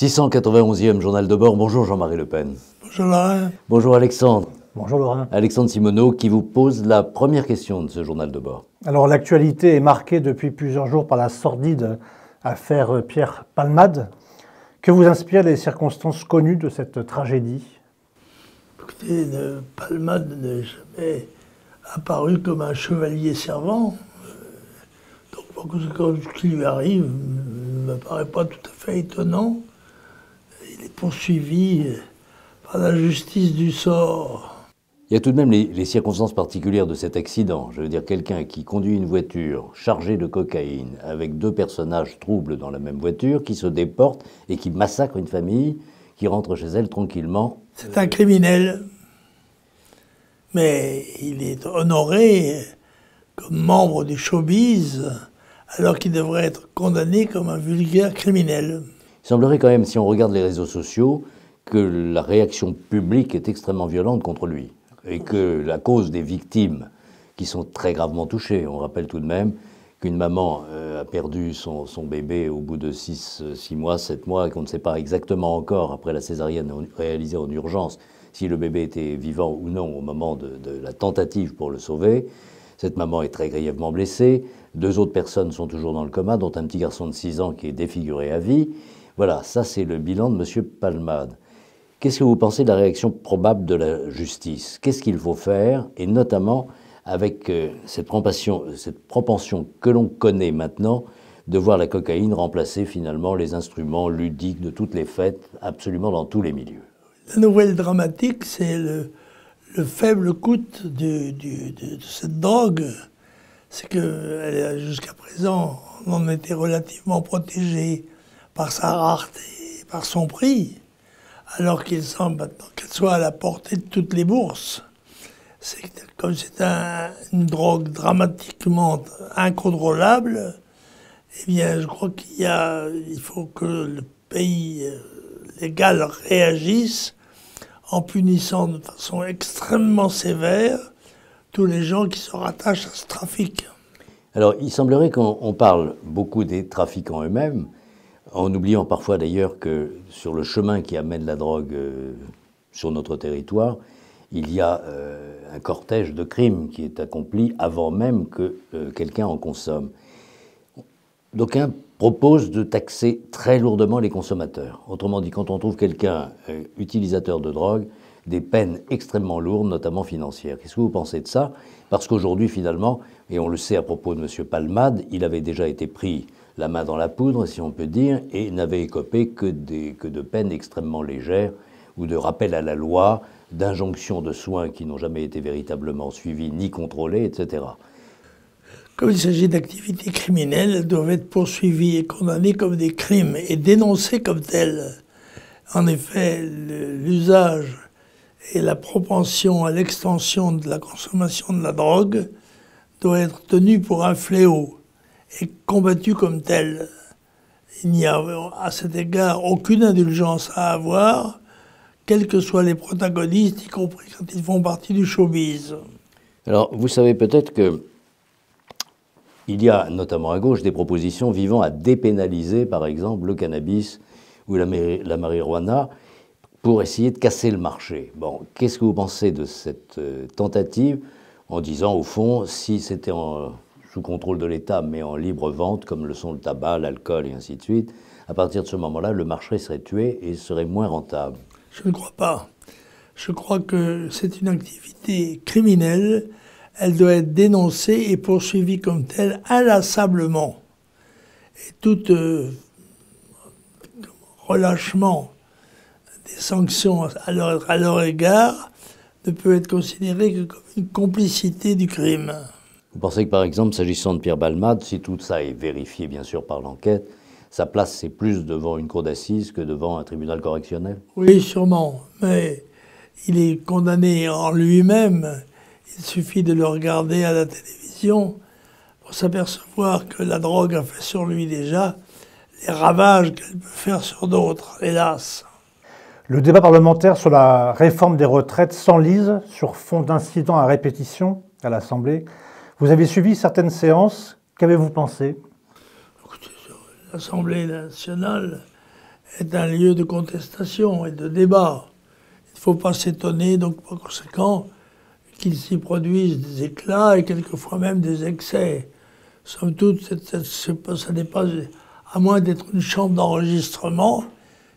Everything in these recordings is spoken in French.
691e journal de bord. Bonjour Jean-Marie Le Pen. Bonjour Laurent. Bonjour Alexandre. Bonjour Laurent. Alexandre Simoneau qui vous pose la première question de ce journal de bord. Alors l'actualité est marquée depuis plusieurs jours par la sordide affaire Pierre Palmade. Que vous inspirent les circonstances connues de cette tragédie? Écoutez, Palmade n'est jamais apparu comme un chevalier servant. Donc ce qui lui arrive ne me paraît pas tout à fait étonnant. Il est poursuivi par la justice du sort. Il y a tout de même les circonstances particulières de cet accident. Je veux dire, quelqu'un qui conduit une voiture chargée de cocaïne avec deux personnages troubles dans la même voiture, qui se déportent et qui massacrent une famille, qui rentre chez elle tranquillement. C'est un criminel, mais il est honoré comme membre du showbiz, alors qu'il devrait être condamné comme un vulgaire criminel. Il semblerait quand même, si on regarde les réseaux sociaux, que la réaction publique est extrêmement violente contre lui et que la cause des victimes qui sont très gravement touchées, on rappelle tout de même qu'une maman a perdu son bébé au bout de 6 mois, 7 mois, et qu'on ne sait pas exactement encore, après la césarienne réalisée en urgence, si le bébé était vivant ou non au moment de la tentative pour le sauver. Cette maman est très grièvement blessée. 2 autres personnes sont toujours dans le coma, dont un petit garçon de 6 ans qui est défiguré à vie. Voilà, ça c'est le bilan de M. Palmade. Qu'est-ce que vous pensez de la réaction probable de la justice? Qu'est-ce qu'il faut faire? Et notamment avec cette propension que l'on connaît maintenant de voir la cocaïne remplacer finalement les instruments ludiques de toutes les fêtes, absolument dans tous les milieux. La nouvelle dramatique, c'est le faible coût de cette drogue. C'est que jusqu'à présent, on en était relativement protégé par sa rareté, par son prix, alors qu'il semble maintenant qu'elle soit à la portée de toutes les bourses. Comme c'est une drogue dramatiquement incontrôlable, eh bien, je crois il faut que le pays légal réagisse en punissant de façon extrêmement sévère tous les gens qui se rattachent à ce trafic. Alors, il semblerait qu'on parle beaucoup des trafiquants eux-mêmes, en oubliant parfois d'ailleurs que sur le chemin qui amène la drogue sur notre territoire, il y a un cortège de crimes qui est accompli avant même que quelqu'un en consomme. D'aucuns proposent de taxer très lourdement les consommateurs. Autrement dit, quand on trouve quelqu'un utilisateur de drogue, des peines extrêmement lourdes, notamment financières. Qu'est-ce que vous pensez de ça? Parce qu'aujourd'hui, finalement, et on le sait à propos de M. Palmade, il avait déjà été pris la main dans la poudre, si on peut dire, et n'avait écopé que de peines extrêmement légères ou de rappels à la loi, d'injonctions de soins qui n'ont jamais été véritablement suivies ni contrôlées, etc. Comme il s'agit d'activités criminelles, elles doivent être poursuivies et condamnées comme des crimes et dénoncées comme telles. En effet, l'usage et la propension à l'extension de la consommation de la drogue doit être tenu pour un fléau et combattu comme tel. Il n'y a à cet égard aucune indulgence à avoir, quels que soient les protagonistes, y compris quand ils font partie du showbiz. Alors, vous savez peut-être que il y a, notamment à gauche, des propositions visant à dépénaliser, par exemple, le cannabis ou la marijuana pour essayer de casser le marché. Bon, qu'est-ce que vous pensez de cette tentative en disant, au fond, si c'était sous contrôle de l'État, mais en libre vente, comme le sont le tabac, l'alcool et ainsi de suite, à partir de ce moment-là, le marché serait tué et serait moins rentable? Je ne crois pas. Je crois que c'est une activité criminelle. Elle doit être dénoncée et poursuivie comme telle inlassablement. Et tout relâchement des sanctions à leur égard ne peut être considéré que comme une complicité du crime. Vous pensez que, par exemple, s'agissant de Pierre Palmade, si tout ça est vérifié, bien sûr, par l'enquête, sa place, c'est plus devant une cour d'assises que devant un tribunal correctionnel? Oui, sûrement, mais il est condamné en lui-même. Il suffit de le regarder à la télévision pour s'apercevoir que la drogue a fait sur lui déjà les ravages qu'elle peut faire sur d'autres, hélas. Le débat parlementaire sur la réforme des retraites s'enlise sur fond d'incidents à répétition à l'Assemblée. Vous avez suivi certaines séances. Qu'avez-vous pensé? L'Assemblée nationale est un lieu de contestation et de débat. Il ne faut pas s'étonner, donc par conséquent, qu'il s'y produise des éclats et quelquefois même des excès. Somme toute, ça n'est pas, à moins d'être une chambre d'enregistrement,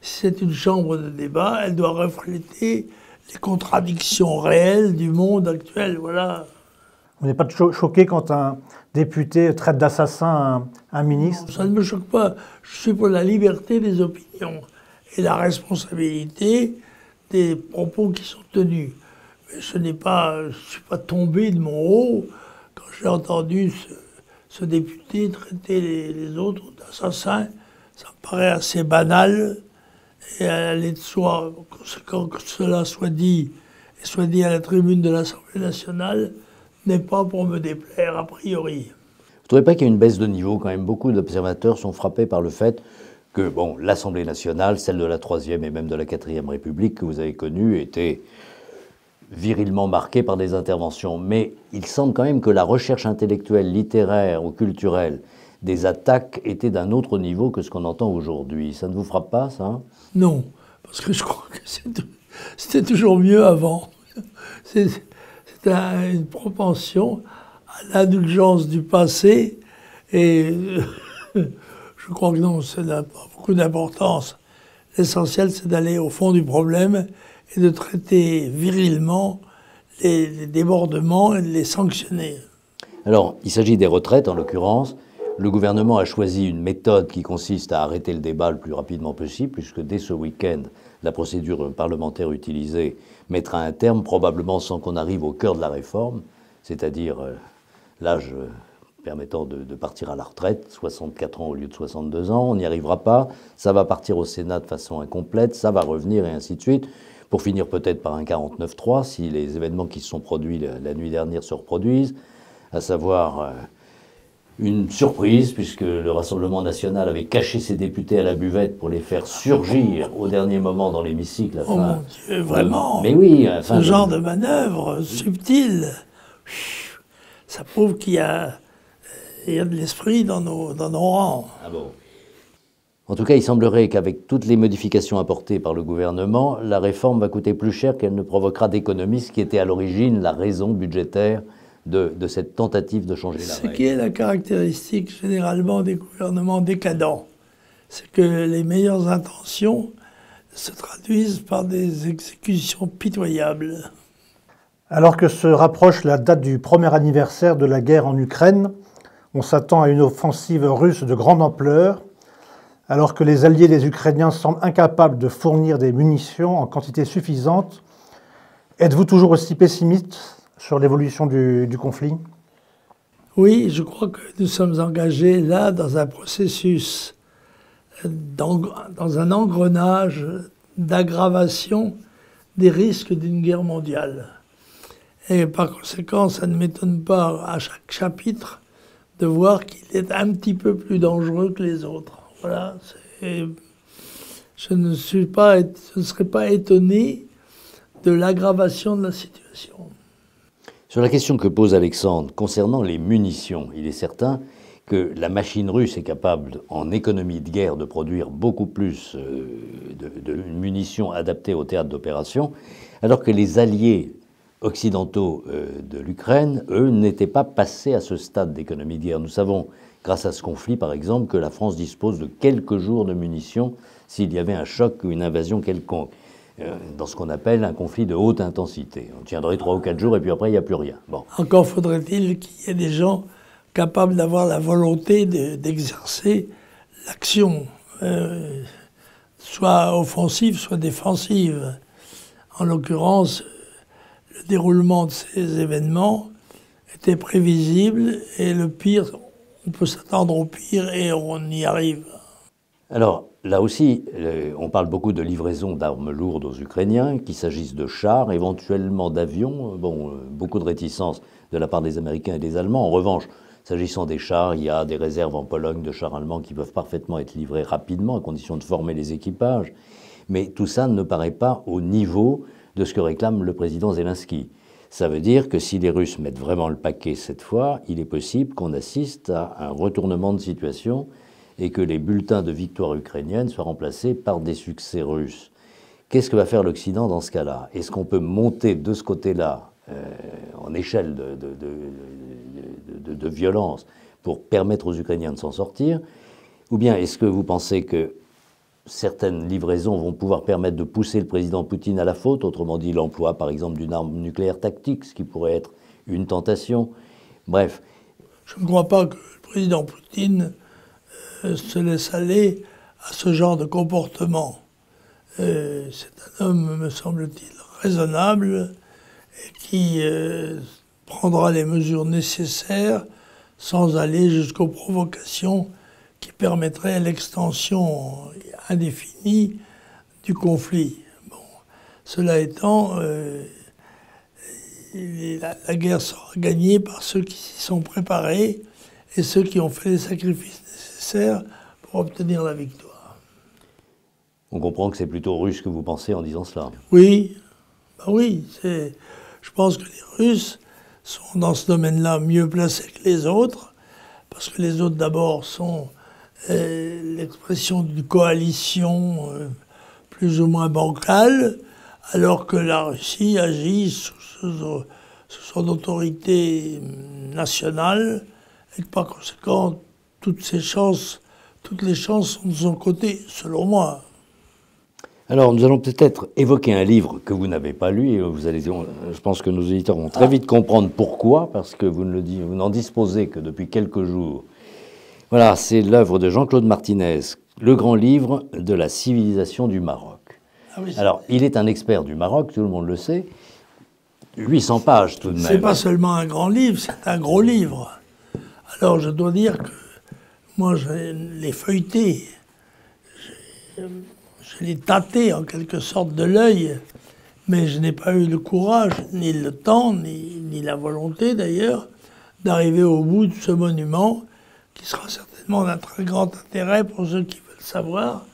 si c'est une chambre de débat, elle doit refléter les contradictions réelles du monde actuel. Voilà. Vous n'êtes pas choqué quand un député traite d'assassin un ministre? Ça ne me choque pas. Je suis pour la liberté des opinions et la responsabilité des propos qui sont tenus. Mais je ne suis pas tombé de mon haut quand j'ai entendu ce député traiter les autres d'assassins. Ça me paraît assez banal et aller de soi. Quand cela soit dit, et soit dit à la tribune de l'Assemblée nationale, n'est pas pour me déplaire a priori. Vous ne trouvez pas qu'il y a une baisse de niveau quand même? Beaucoup d'observateurs sont frappés par le fait que bon, l'Assemblée nationale, celle de la Troisième et même de la Quatrième République que vous avez connue, était virilement marquée par des interventions. Mais il semble quand même que la recherche intellectuelle, littéraire ou culturelle des attaques était d'un autre niveau que ce qu'on entend aujourd'hui. Ça ne vous frappe pas, ça? Non, parce que je crois que c'était toujours mieux avant. C'est une propension à l'indulgence du passé et je crois que non, ça n'a pas beaucoup d'importance. L'essentiel, c'est d'aller au fond du problème et de traiter virilement les débordements et de les sanctionner. Alors, il s'agit des retraites, en l'occurrence. Le gouvernement a choisi une méthode qui consiste à arrêter le débat le plus rapidement possible, puisque dès ce week-end, la procédure parlementaire utilisée mettra un terme, probablement sans qu'on arrive au cœur de la réforme, c'est-à-dire l'âge permettant de partir à la retraite, 64 ans au lieu de 62 ans. On n'y arrivera pas. Ça va partir au Sénat de façon incomplète, ça va revenir et ainsi de suite, pour finir peut-être par un 49-3 si les événements qui se sont produits la nuit dernière se reproduisent, à savoir une surprise, puisque le Rassemblement national avait caché ses députés à la buvette pour les faire surgir au dernier moment dans l'hémicycle. Oh mon Dieu, vraiment? Mais oui, ce genre de manœuvre subtile, ça prouve qu'il y a de l'esprit dans nos rangs. Ah bon. En tout cas, il semblerait qu'avec toutes les modifications apportées par le gouvernement, la réforme va coûter plus cher qu'elle ne provoquera d'économies, ce qui était à l'origine la raison budgétaire de cette tentative de changer la règle. Ce qui est la caractéristique généralement des gouvernements décadents, c'est que les meilleures intentions se traduisent par des exécutions pitoyables. Alors que se rapproche la date du premier anniversaire de la guerre en Ukraine, on s'attend à une offensive russe de grande ampleur, alors que les alliés des Ukrainiens semblent incapables de fournir des munitions en quantité suffisante. Êtes-vous toujours aussi pessimiste sur l'évolution du conflit? Oui, je crois que nous sommes engagés là dans un processus, dans un engrenage d'aggravation des risques d'une guerre mondiale. Et par conséquent, ça ne m'étonne pas à chaque chapitre de voir qu'il est un petit peu plus dangereux que les autres. Voilà. Je ne serais pas étonné de l'aggravation de la situation. Sur la question que pose Alexandre concernant les munitions, il est certain que la machine russe est capable, en économie de guerre, de produire beaucoup plus de munitions adaptées au théâtre d'opération, alors que les alliés occidentaux de l'Ukraine, eux, n'étaient pas passés à ce stade d'économie de guerre. Nous savons, grâce à ce conflit, par exemple, que la France dispose de quelques jours de munitions s'il y avait un choc ou une invasion quelconque, dans ce qu'on appelle un conflit de haute intensité. On tiendrait 3 ou 4 jours et puis après, il n'y a plus rien. Bon. Encore faudrait-il qu'il y ait des gens capables d'avoir la volonté d'exercer l'action, soit offensive, soit défensive. En l'occurrence, le déroulement de ces événements était prévisible et le pire, on peut s'attendre au pire et on y arrive. Alors, là aussi, on parle beaucoup de livraison d'armes lourdes aux Ukrainiens, qu'il s'agisse de chars, éventuellement d'avions. Bon, beaucoup de réticence de la part des Américains et des Allemands. En revanche, s'agissant des chars, il y a des réserves en Pologne de chars allemands qui peuvent parfaitement être livrés rapidement, à condition de former les équipages. Mais tout ça ne paraît pas au niveau de ce que réclame le président Zelensky. Ça veut dire que si les Russes mettent vraiment le paquet cette fois, il est possible qu'on assiste à un retournement de situation et que les bulletins de victoire ukrainienne soient remplacés par des succès russes. Qu'est-ce que va faire l'Occident dans ce cas-là? Est-ce qu'on peut monter de ce côté-là, en échelle de violence, pour permettre aux Ukrainiens de s'en sortir? Ou bien est-ce que vous pensez que certaines livraisons vont pouvoir permettre de pousser le président Poutine à la faute, autrement dit l'emploi par exemple d'une arme nucléaire tactique, ce qui pourrait être une tentation? Bref. Je ne crois pas que le président Poutine se laisse aller à ce genre de comportement. C'est un homme, me semble-t-il, raisonnable et qui prendra les mesures nécessaires sans aller jusqu'aux provocations qui permettraient l'extension indéfinie du conflit. Bon, cela étant, la guerre sera gagnée par ceux qui s'y sont préparés et ceux qui ont fait les sacrifices nécessaires pour obtenir la victoire. On comprend que c'est plutôt russe que vous pensez en disant cela. Oui, ben oui, je pense que les Russes sont dans ce domaine-là mieux placés que les autres, parce que les autres d'abord sont l'expression d'une coalition plus ou moins bancale, alors que la Russie agit sous son autorité nationale, et que par conséquent, toutes les chances sont de son côté, selon moi. Alors, nous allons peut-être évoquer un livre que vous n'avez pas lu, et je pense que nos éditeurs vont très vite comprendre pourquoi, parce que vous n'en disposez que depuis quelques jours. Voilà, c'est l'œuvre de Jean-Claude Martinez, le grand livre de la civilisation du Maroc. Ah oui, alors, il est un expert du Maroc, tout le monde le sait. 800 pages tout de même. C'est pas seulement un grand livre, c'est un gros livre. Alors, je dois dire que moi, je l'ai feuilleté. Je l'ai tâté en quelque sorte de l'œil, mais je n'ai pas eu le courage, ni le temps, ni la volonté d'ailleurs, d'arriver au bout de ce monument, qui sera certainement d'un très grand intérêt pour ceux qui veulent savoir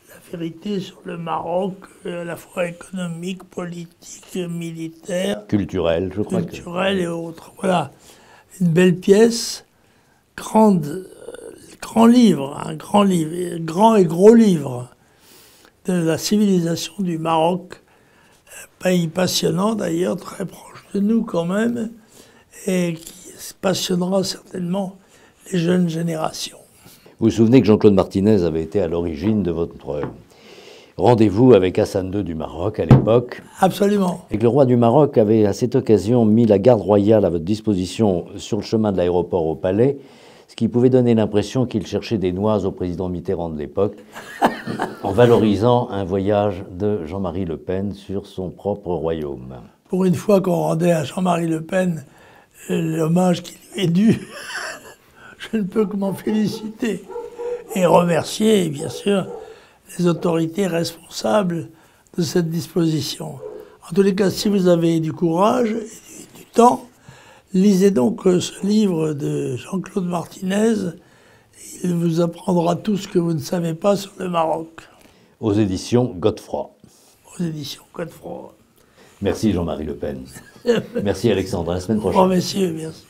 la vérité sur le Maroc, à la fois économique, politique, militaire, culturel, je crois. Culturel et autres. Voilà, une belle pièce, grand livre, un grand livre, grand et gros livre de la civilisation du Maroc, pays passionnant d'ailleurs, très proche de nous quand même, et qui passionnera certainement les jeunes générations. Vous vous souvenez que Jean-Claude Martinez avait été à l'origine de votre rendez-vous avec Hassan II du Maroc à l'époque. Absolument. Et que le roi du Maroc avait à cette occasion mis la garde royale à votre disposition sur le chemin de l'aéroport au palais, ce qui pouvait donner l'impression qu'il cherchait des noises au président Mitterrand de l'époque, en valorisant un voyage de Jean-Marie Le Pen sur son propre royaume. Pour une fois qu'on rendait à Jean-Marie Le Pen l'hommage qui lui est dû, je ne peux que m'en féliciter et remercier, bien sûr, les autorités responsables de cette disposition. En tous les cas, si vous avez du courage et du temps, lisez donc ce livre de Jean-Claude Martinez. Il vous apprendra tout ce que vous ne savez pas sur le Maroc. Aux éditions Godefroy. Aux éditions Godefroy. Merci Jean-Marie Le Pen. Merci Alexandre, à la semaine prochaine. Au revoir messieurs, merci.